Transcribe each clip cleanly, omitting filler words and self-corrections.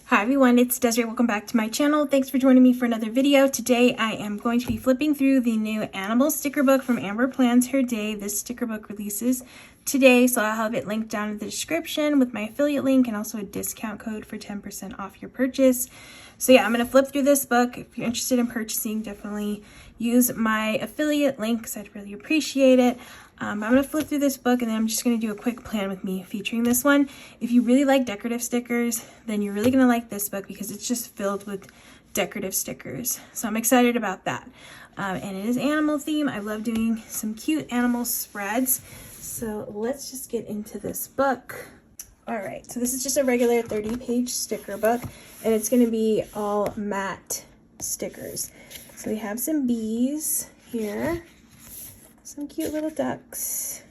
Hi everyone, it's Desiree. Welcome back to my channel. Thanks for joining me for another video. Today I am going to be flipping through the new animal sticker book from Amber Plans Her Day. This sticker book releases today, so I'll have it linked down in the description with my affiliate link and also a discount code for 10% off your purchase. So yeah, I'm going to flip through this book. If you're interested in purchasing, definitely use my affiliate link because I'd really appreciate it. I'm going to flip through this book and then I'm just going to do a quick plan with me featuring this one. If you really like decorative stickers, then you're really going to like this book because it's just filled with decorative stickers. So I'm excited about that. And it is animal theme. I love doing some cute animal spreads. So let's just get into this book. All right, so this is just a regular 30-page sticker book and it's going to be all matte stickers. So we have some bees here. Some cute little ducks.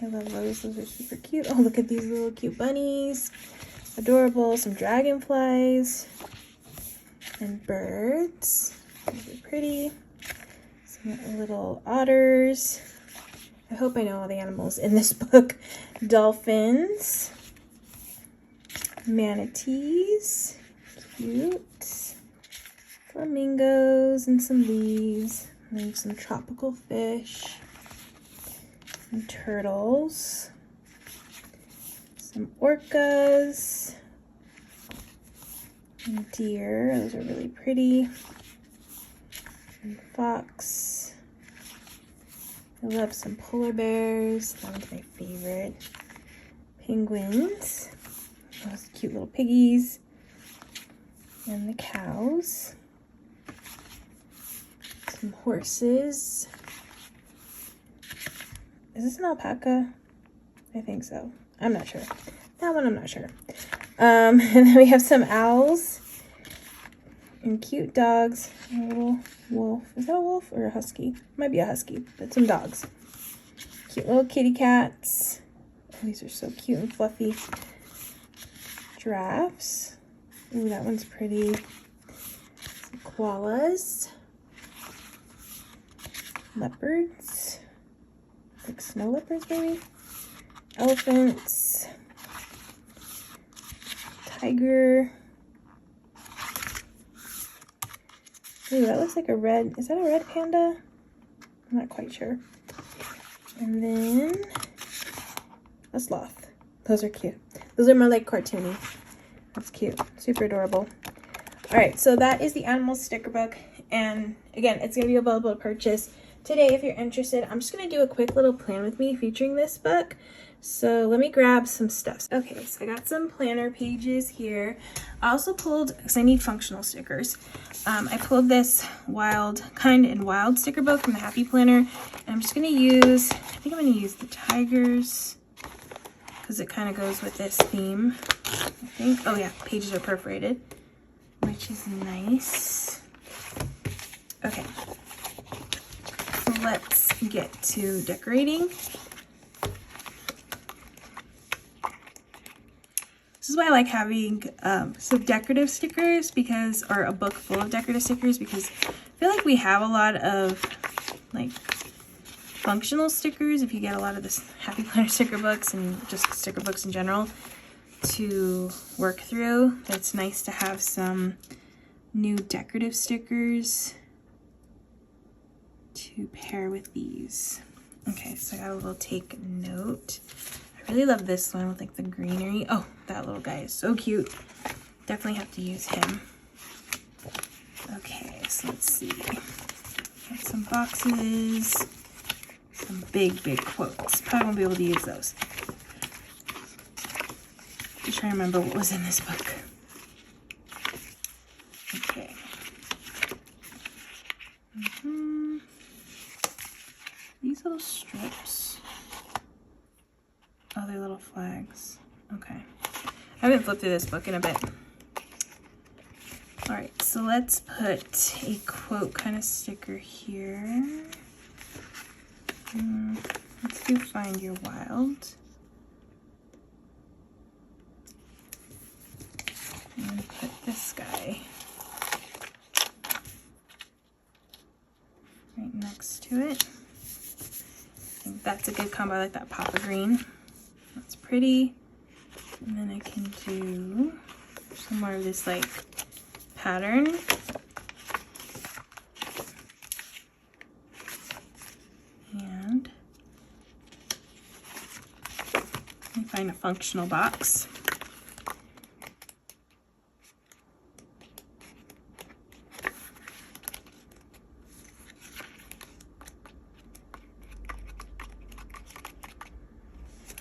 I love those. Those are super cute. Oh, look at these little cute bunnies. Adorable. Some dragonflies. And birds. These are pretty. Some little otters. I hope I know all the animals in this book. Dolphins. Manatees. Cute. Flamingos and some leaves. And then some tropical fish, some turtles, some orcas, and deer. Those are really pretty. And fox. I love some polar bears. That one's my favorite. Penguins. Those cute little piggies. And the cows. Some horses. Is this an alpaca? I think so. I'm not sure. That one I'm not sure. And then we have some owls and cute dogs. A little wolf. Is that a wolf or a husky? Might be a husky, but some dogs. Cute little kitty cats. Oh, these are so cute and fluffy. Giraffes. Ooh, that one's pretty. Some koalas. Leopards, like snow leopards maybe, elephants, tiger. Ooh, that looks like a red, is that a red panda? I'm not quite sure. And then a sloth. Those are cute. Those are more like cartoony. That's cute, super adorable. All right, so that is the animal sticker book. And again, it's gonna be available to purchase today if you're interested. I'm just going to do a quick little plan with me featuring this book. So let me grab some stuff. Okay, so I got some planner pages here. I also pulled, because I need functional stickers, I pulled this Wild sticker book from the Happy Planner. And I'm just going to use, I think I'm going to use the tigers because it kind of goes with this theme, I think. Oh yeah, pages are perforated, which is nice. Okay. Let's get to decorating. This is why I like having some decorative stickers or a book full of decorative stickers, because I feel like we have a lot of like functional stickers if you get a lot of this Happy Planner sticker books and just sticker books in general to work through. It's nice to have some new decorative stickers to pair with these. Okay, so I got a little take note. I really love this one with like the greenery. Oh, that little guy is so cute. Definitely have to use him. Okay, so let's see. Got some boxes, some big quotes. Probably won't be able to use those. Just trying to remember what was in this book. Okay. These little strips. Oh, they're little flags. Okay. I haven't flipped through this book in a bit. All right, so let's put a quote kind of sticker here. Let's do Find Your Wild. And put this guy right next to it. I think that's a good combo. I like that pop of green. That's pretty. And then I can do some more of this like pattern. And let me find a functional box.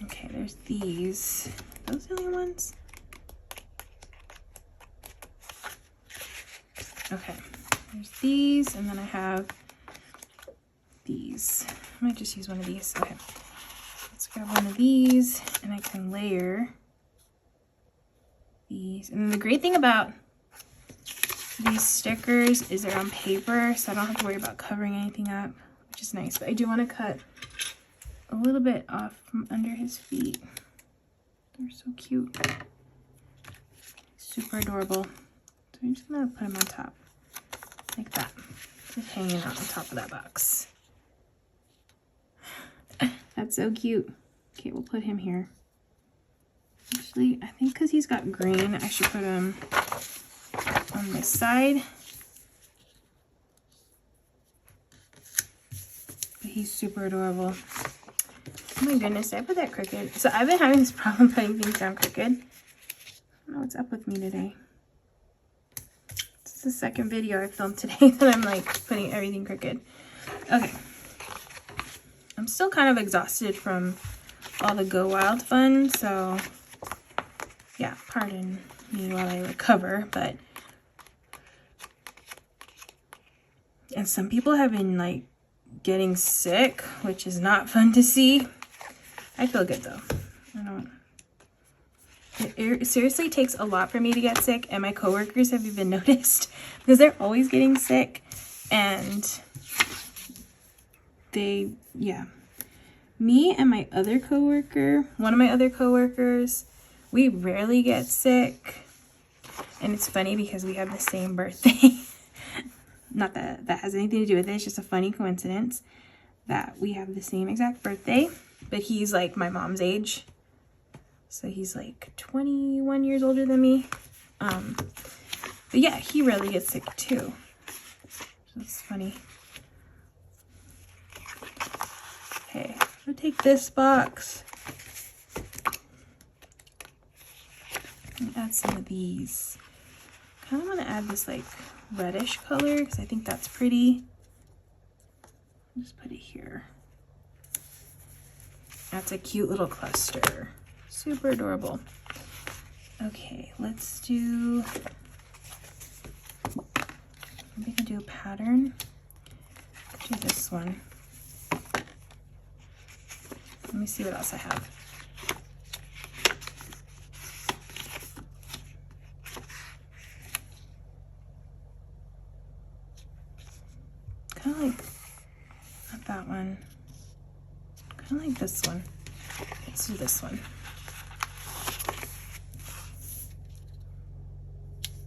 Okay, there's these. Are those the only ones? Okay, there's these, and then I have these. I might just use one of these. Okay, let's grab one of these, and I can layer these. And the great thing about these stickers is they're on paper, so I don't have to worry about covering anything up, which is nice. But I do want to cut a little bit off from under his feet. They're so cute. Super adorable. So I'm just gonna put him on top, like that. Just hanging out on top of that box. That's so cute. Okay, we'll put him here. Actually, I think because he's got green, I should put him on this side. But he's super adorable. Oh my goodness, did I put that crooked? So I've been having this problem putting things down crooked. I don't know what's up with me today. This is the second video I filmed today that I'm like putting everything crooked. Okay. I'm still kind of exhausted from all the Go Wild fun, so yeah, pardon me while I recover, but and some people have been like getting sick, which is not fun to see. I feel good though. It seriously takes a lot for me to get sick, and my coworkers have even noticed because they're always getting sick, and they, yeah. Me and my other coworker, one of my other coworkers, we rarely get sick, and it's funny because we have the same birthday. Not that that has anything to do with it, it's just a funny coincidence that we have the same exact birthday, but he's like my mom's age. So he's like 21 years older than me. But yeah, he really gets sick too. So it's funny. Okay, I'll take this box and add some of these. Kind of want to add this like reddish color because I think that's pretty. I'll just put it here. That's a cute little cluster. Super adorable. Okay, let's do, we can do a pattern. Do this one. Let me see what else I have. Kind of like, not that one. Kind of like this one. Let's do this one.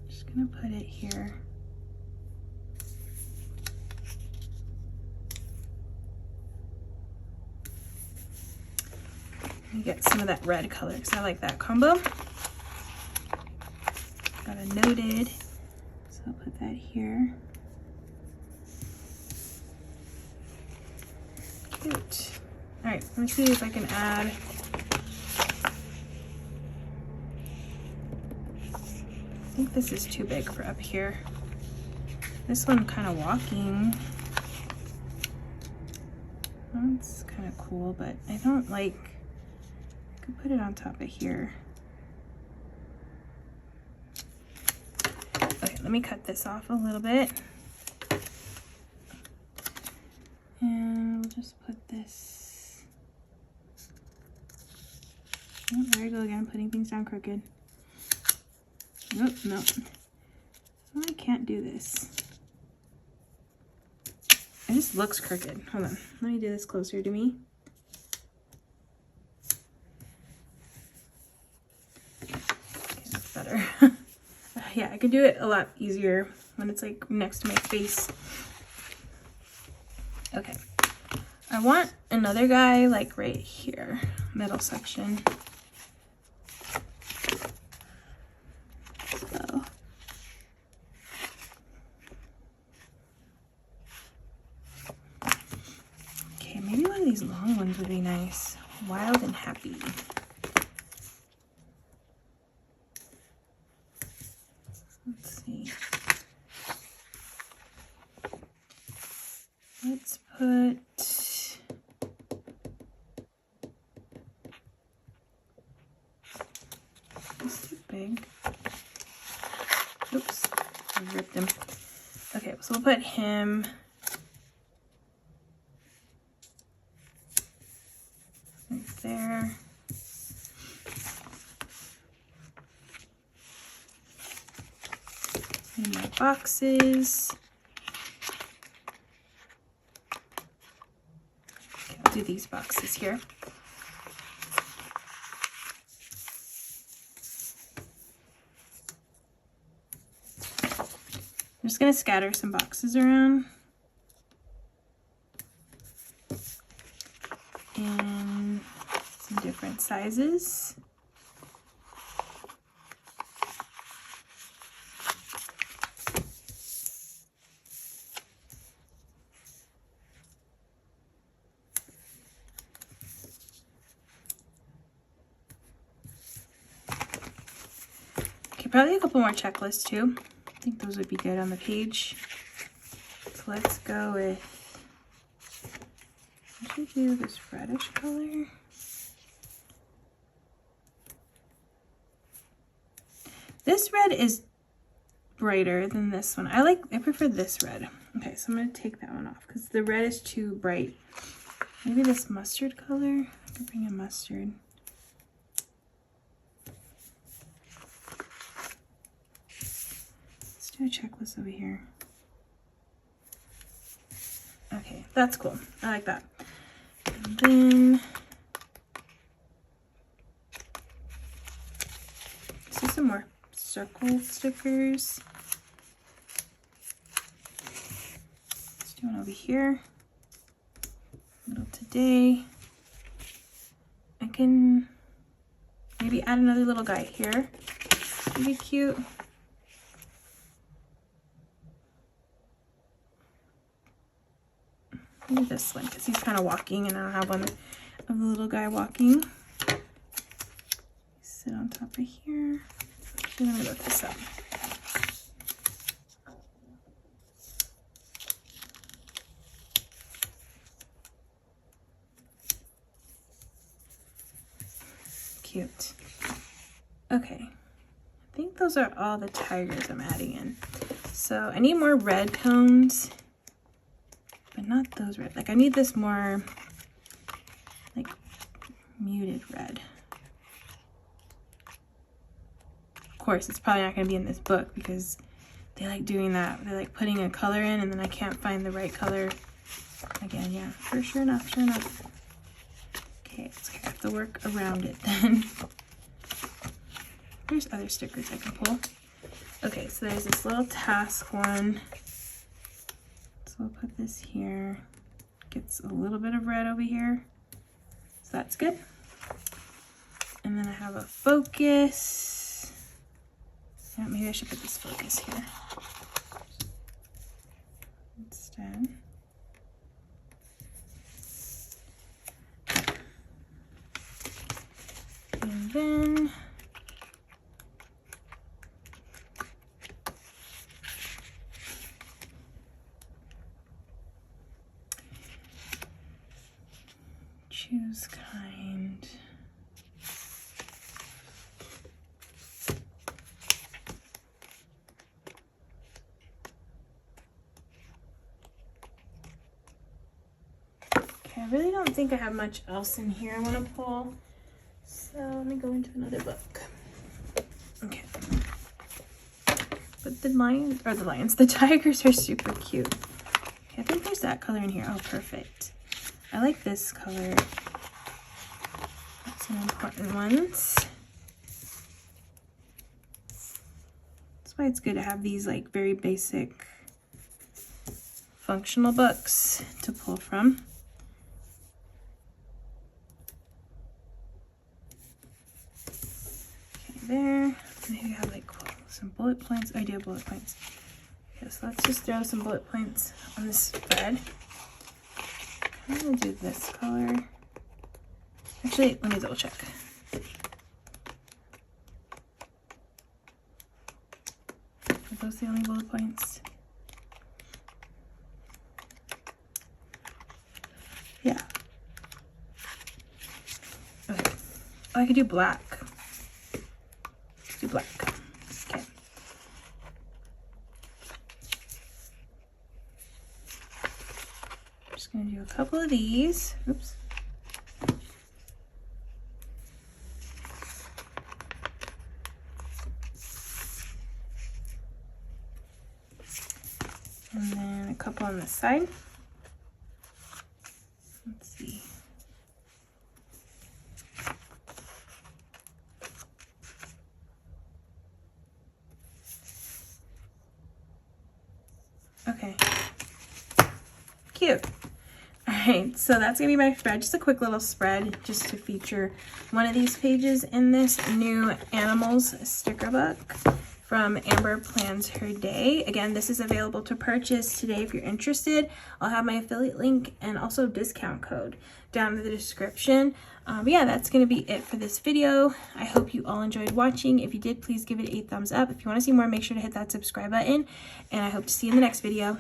Just gonna put it here. Let me get some of that red color because I like that combo. Got a noted, so I'll put that here. Cute. All right, let me see if I can add. I think this is too big for up here. This one kind of walking. That's kind of cool, but I don't like, I could put it on top of here. Okay, let me cut this off a little bit. And we'll just put this. Oh, there I go again, putting things down crooked. Nope, no. Oh, I can't do this. It just looks crooked. Hold on. Let me do this closer to me. Okay, that's better. Yeah, I can do it a lot easier when it's like next to my face. Okay. I want another guy like right here, middle section. So long ones would be nice. Wild and happy. Let's see. Let's put this too big. Oops, I ripped him. Okay, so we'll put him right there. In my boxes. Okay, I'll do these boxes here. I'm just going to scatter some boxes around. In some different sizes. Okay, probably a couple more checklists too. I think those would be good on the page. So let's go with, I should do this reddish color. This red is brighter than this one. I prefer this red. Okay, so I'm gonna take that one off because the red is too bright. Maybe this mustard color. I can bring in mustard. Do a checklist over here. Okay, that's cool. I like that. And then let's do some more circle stickers. Let's do one over here. Little today. I can maybe add another little guy here. It'd be cute. Maybe this one, because he's kind of walking and I don't have one of the little guy walking. Sit on top of here. Actually, let me look this up. Cute. Okay. I think those are all the tigers I'm adding in. So I need more red tones. But not those red. Like I need this more like muted red. Of course, it's probably not going to be in this book because they like doing that. They're like putting a color in and then I can't find the right color. Again, yeah, sure enough, sure enough. Okay, so I have to work around it then. There's other stickers I can pull. Okay, so there's this little task one. So we'll put this here. Gets a little bit of red over here. So that's good. And then I have a focus. Yeah, maybe I should put this focus here instead. And then choose kind. Okay, I really don't think I have much else in here I want to pull. So let me go into another book. Okay. But the tigers are super cute. Okay, I think there's that color in here. Oh, perfect. I like this color. That's some important ones. That's why it's good to have these like very basic functional books to pull from. Okay, there. Maybe I have like some bullet points. I do have bullet points. Okay, so let's just throw some bullet points on this spread. I'm gonna do this color. Actually, let me double check. Are those the only bullet points? Yeah. Okay. Oh, I could do black. Do black. Okay. I'm just gonna do a couple of these. Oops. And then a couple on this side. Let's see. Okay. Cute. Alright, so that's going to be my spread. Just a quick little spread just to feature one of these pages in this new Animals sticker book from Amber Plans Her Day. Again, this is available to purchase today if you're interested. I'll have my affiliate link and also discount code down in the description. But yeah, that's going to be it for this video. I hope you all enjoyed watching. If you did, please give it a thumbs up. If you want to see more, make sure to hit that subscribe button. And I hope to see you in the next video.